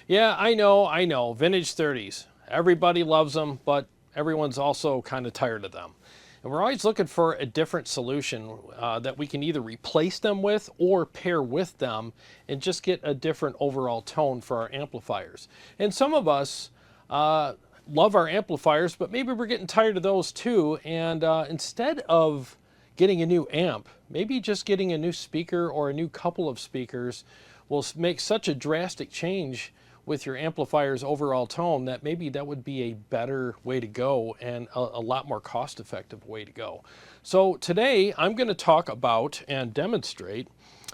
Yeah, I know. Vintage 30s. Everybody loves them, but everyone's also kind of tired of them. And we're always looking for a different solution that we can either replace them with or pair with them and just get a different overall tone for our amplifiers. And some of us love our amplifiers, but maybe we're getting tired of those too. And instead of getting a new amp, maybe just getting a new speaker or a new couple of speakers will make such a drastic change with your amplifier's overall tone that maybe that would be a better way to go and a lot more cost-effective way to go. So today I'm going to talk about and demonstrate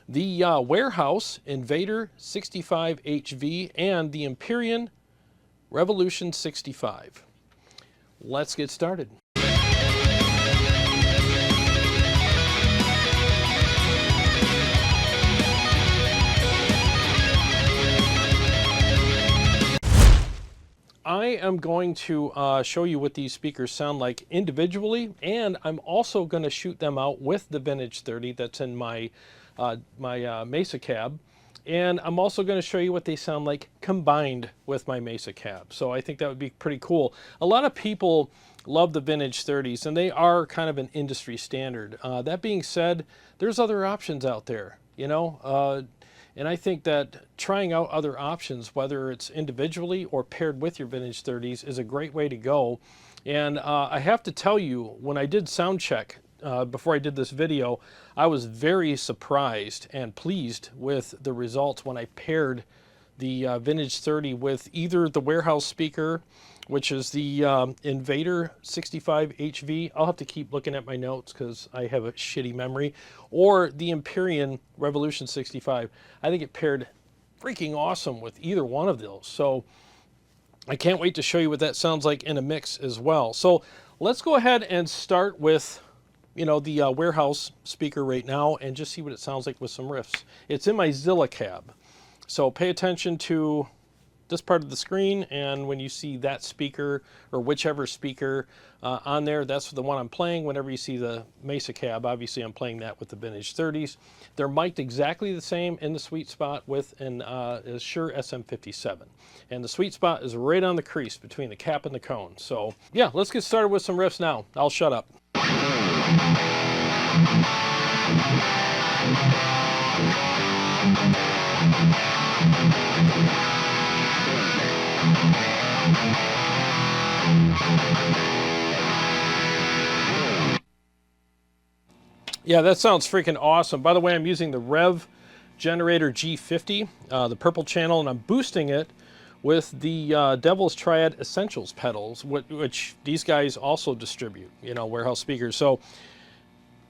the Warehouse Invader 65 HV and the Imperion Revolution 65. Let's get started. I am going to show you what these speakers sound like individually, and I'm also going to shoot them out with the Vintage 30 that's in my Mesa cab, and I'm also going to show you what they sound like combined with my Mesa cab. So I think that would be pretty cool. A lot of people love the Vintage 30s, and they are kind of an industry standard. That being said, there's other options out there, you know. And I think that trying out other options, whether it's individually or paired with your Vintage 30s, is a great way to go. And I have to tell you, when I did sound check before I did this video, I was very surprised and pleased with the results when I paired the Vintage 30 with either the Warehouse speaker, which is the Invader 65 HV. I'll have to keep looking at my notes because I have a shitty memory. Or the Imperion Revolution 65. I think it paired freaking awesome with either one of those. So I can't wait to show you what that sounds like in a mix as well. So let's go ahead and start with, you know, the Warehouse speaker right now and just see what it sounds like with some riffs. It's in my Zilla cab. So pay attention to this part of the screen, and when you see that speaker or whichever speaker on there, that's the one I'm playing. Whenever you see the Mesa cab, obviously I'm playing that with the Vintage 30s. They're mic'd exactly the same in the sweet spot with an Shure SM57. And the sweet spot is right on the crease between the cap and the cone. So yeah, let's get started with some riffs now. I'll shut up. Yeah, that sounds freaking awesome. By the way, I'm using the Revv Generator G50, the purple channel, and I'm boosting it with the Devil's Triad Essentials pedals, which these guys also distribute, you know, Warehouse speakers. So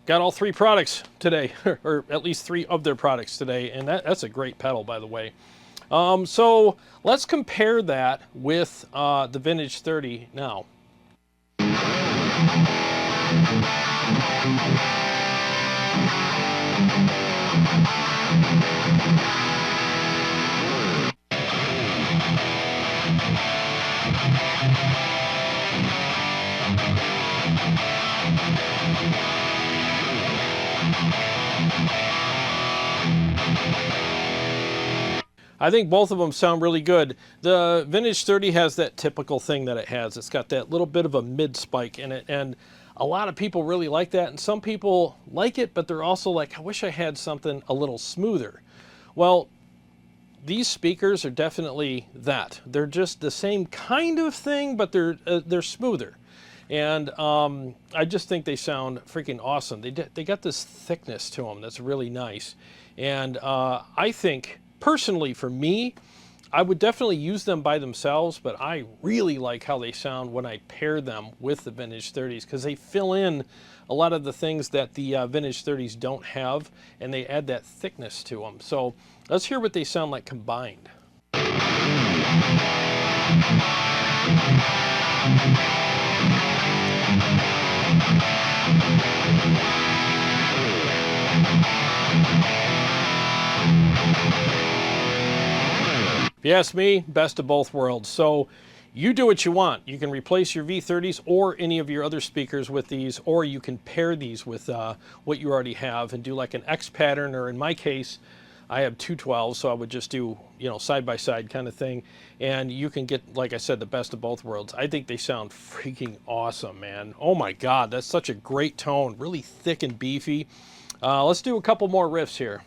got all three products today, or at least three of their products today, and that's a great pedal, by the way. So let's compare that with the Vintage 30 now. I think both of them sound really good. The Vintage 30 has that typical thing that it has. It's got that little bit of a mid spike in it, and a lot of people really like that, and some people like it, but they're also like, I wish I had something a little smoother. Well, these speakers are definitely that. They're just the same kind of thing, but they're smoother. And I just think they sound freaking awesome. They got this thickness to them that's really nice. And I think, personally for me, I would definitely use them by themselves, but I really like how they sound when I pair them with the Vintage 30s because they fill in a lot of the things that the Vintage 30s don't have, and they add that thickness to them. So let's hear what they sound like combined. If you ask me, best of both worlds. So you do what you want. You can replace your V30s or any of your other speakers with these, or you can pair these with what you already have and do like an X pattern, or in my case, I have 212s, so I would just do, you know, side by side kind of thing. And you can get, like I said, the best of both worlds. I think they sound freaking awesome, man. Oh my God, that's such a great tone, really thick and beefy. Let's do a couple more riffs here.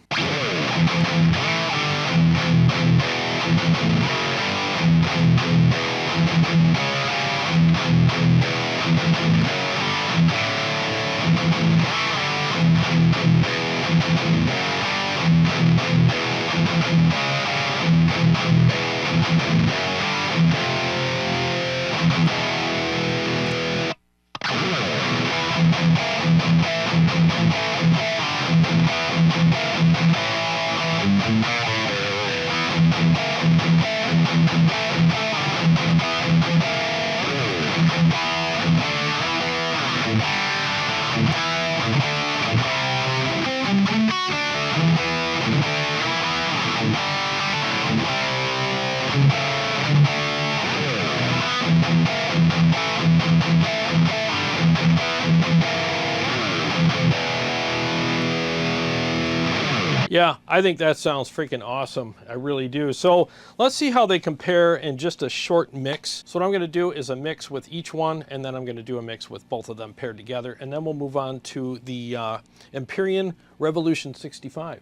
Yeah, I think that sounds freaking awesome. I really do. So let's see how they compare in just a short mix. So what I'm going to do is a mix with each one, and then I'm going to do a mix with both of them paired together, and then we'll move on to the Imperion Revolution 65.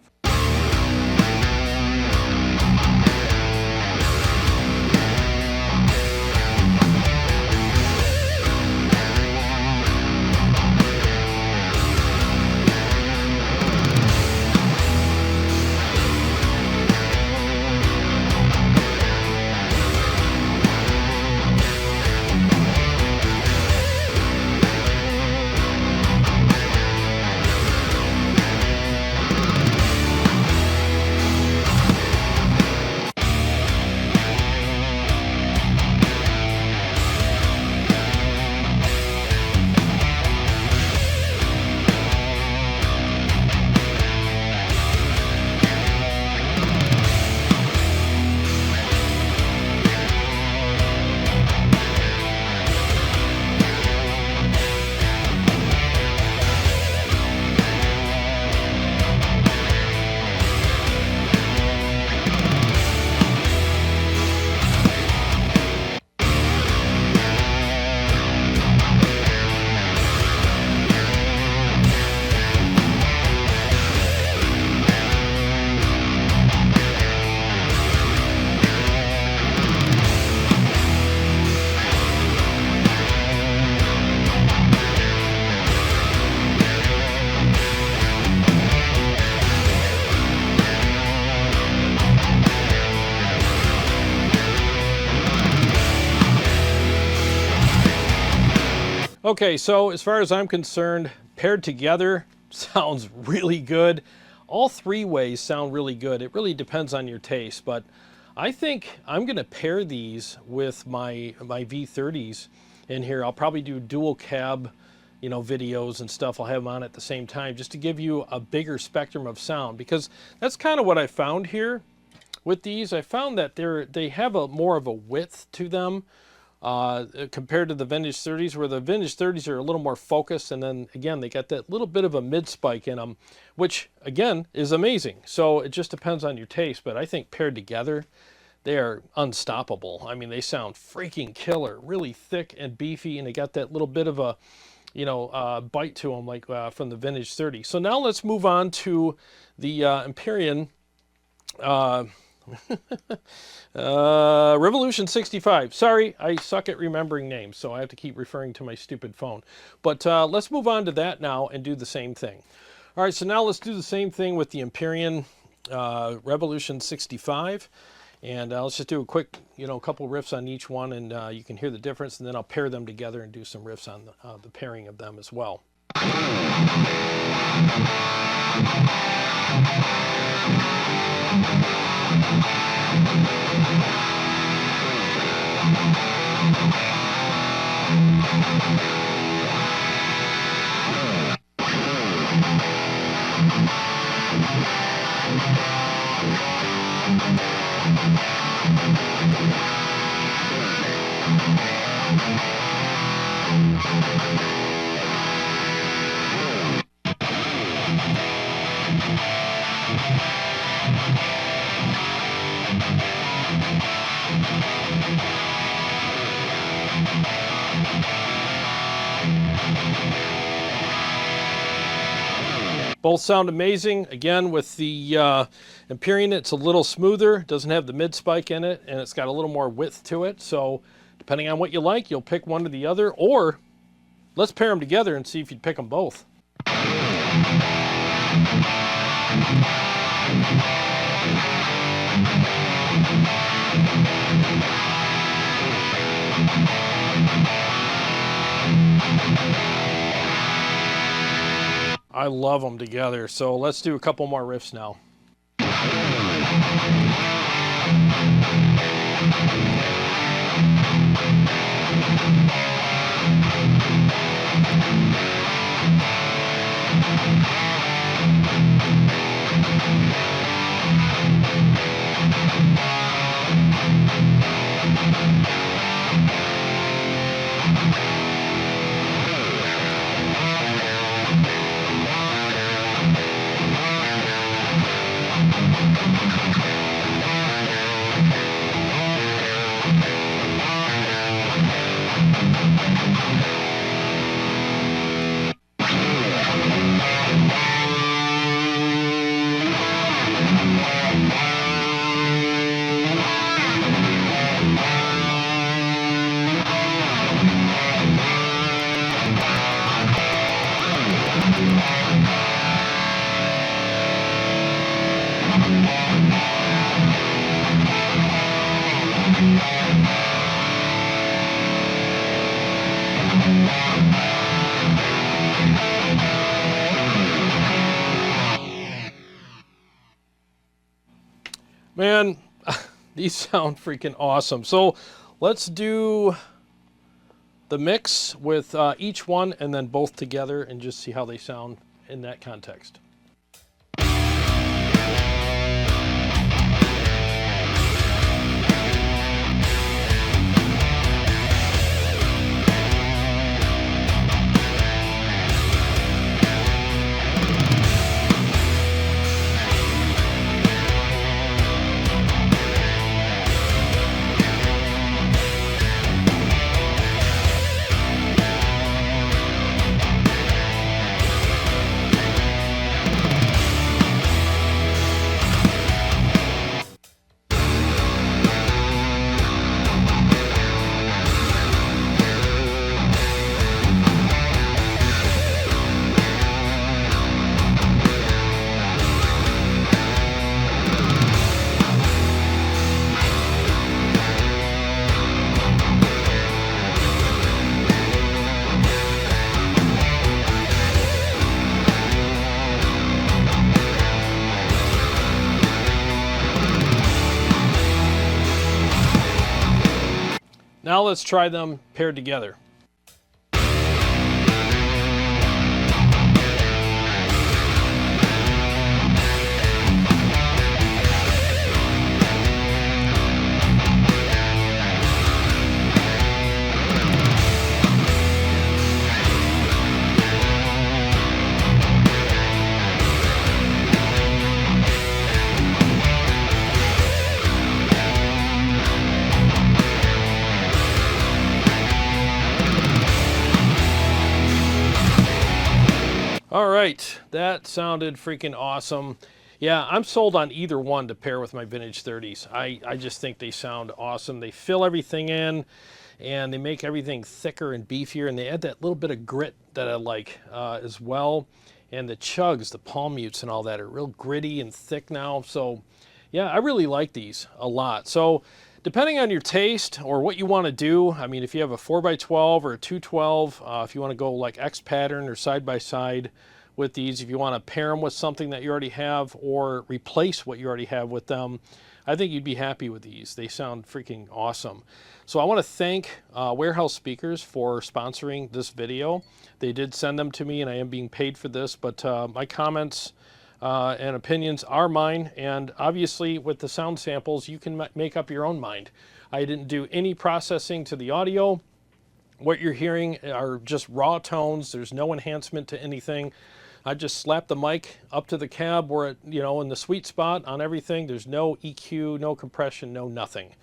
Okay, so as far as I'm concerned, paired together sounds really good. All three ways sound really good. It really depends on your taste, but I think I'm going to pair these with my V30s in here. I'll probably do dual cab, you know, videos and stuff. I'll have them on at the same time just to give you a bigger spectrum of sound, because that's kind of what I found here with these. I found that they have a more of a width to them compared to the vintage 30s, where the vintage 30s are a little more focused, and then again they got that little bit of a mid spike in them, which again is amazing. So it just depends on your taste, but I think paired together they are unstoppable. I mean, they sound freaking killer, really thick and beefy, and they got that little bit of a, you know, bite to them like from the vintage 30. So now let's move on to the Imperion Revolution 65. Sorry, I suck at remembering names, so I have to keep referring to my stupid phone. But let's move on to that now and do the same thing. All right, so now let's do the same thing with the Imperion Revolution 65. And let's just do a quick, you know, couple riffs on each one, and you can hear the difference, and then I'll pair them together and do some riffs on the pairing of them as well. Both sound amazing. Again, with the Imperion, it's a little smoother, doesn't have the mid spike in it, and it's got a little more width to it. So depending on what you like, you'll pick one or the other, or let's pair them together and see if you'd pick them both. I love them together, so let's do a couple more riffs now. Man, these sound freaking awesome. So let's do the mix with each one and then both together and just see how they sound in that context. Now let's try them paired together. All right, that sounded freaking awesome. Yeah, I'm sold on either one to pair with my vintage 30s. I just think they sound awesome. They fill everything in and they make everything thicker and beefier, and they add that little bit of grit that I like as well. And the chugs, the palm mutes and all that are real gritty and thick now. So yeah, I really like these a lot. So depending on your taste or what you want to do, I mean, if you have a 4x12 or a 212, if you want to go like X pattern or side by side with these, if you want to pair them with something that you already have or replace what you already have with them, I think you'd be happy with these. They sound freaking awesome. So I want to thank Warehouse Speakers for sponsoring this video. They did send them to me and I am being paid for this, but my comments and opinions are mine, and obviously with the sound samples you can make up your own mind. I didn't do any processing to the audio. What you're hearing are just raw tones. There's no enhancement to anything. I just slapped the mic up to the cab where it, you know, in the sweet spot on everything. There's no EQ, no compression, no nothing.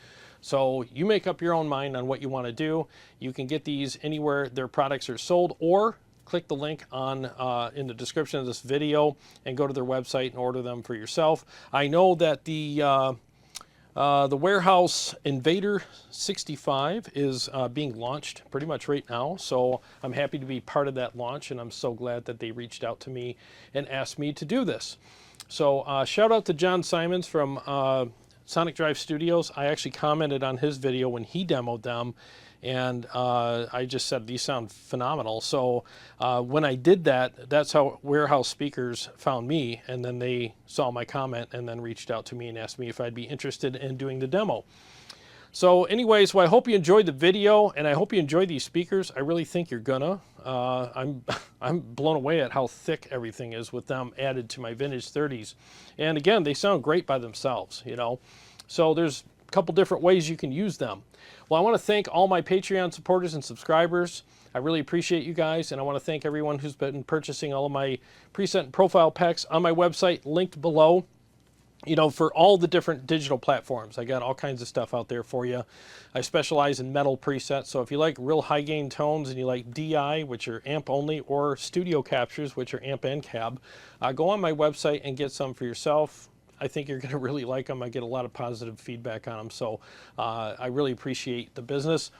So you make up your own mind on what you want to do. You can get these anywhere their products are sold, or click the link on in the description of this video and go to their website and order them for yourself. I know that the Warehouse Invader 65 is being launched pretty much right now, so I'm happy to be part of that launch, and I'm so glad that they reached out to me and asked me to do this. So shout out to John Simons from Sonic Drive Studios. I actually commented on his video when he demoed them, and I just said these sound phenomenal. So when I did that, that's how Warehouse Speakers found me, and then they saw my comment and then reached out to me and asked me if I'd be interested in doing the demo. So anyways, well, I hope you enjoyed the video, and I hope you enjoy these speakers. I really think you're gonna. I'm blown away at how thick everything is with them added to my vintage 30s. And again, they sound great by themselves, you know. So there's a couple different ways you can use them. Well, I want to thank all my Patreon supporters and subscribers. I really appreciate you guys, and I want to thank everyone who's been purchasing all of my preset and profile packs on my website, linked below. You know, for all the different digital platforms. I got all kinds of stuff out there for you. I specialize in metal presets, so if you like real high gain tones and you like DI, which are amp only, or studio captures, which are amp and cab, go on my website and get some for yourself. I think you're going to really like them. I get a lot of positive feedback on them, so I really appreciate the business.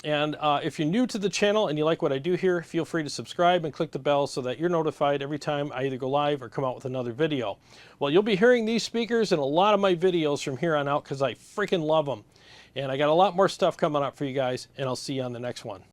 And if you're new to the channel and you like what I do here, feel free to subscribe and click the bell so that you're notified every time I either go live or come out with another video. Well, you'll be hearing these speakers in a lot of my videos from here on out because I freaking love them. And I got a lot more stuff coming up for you guys, and I'll see you on the next one.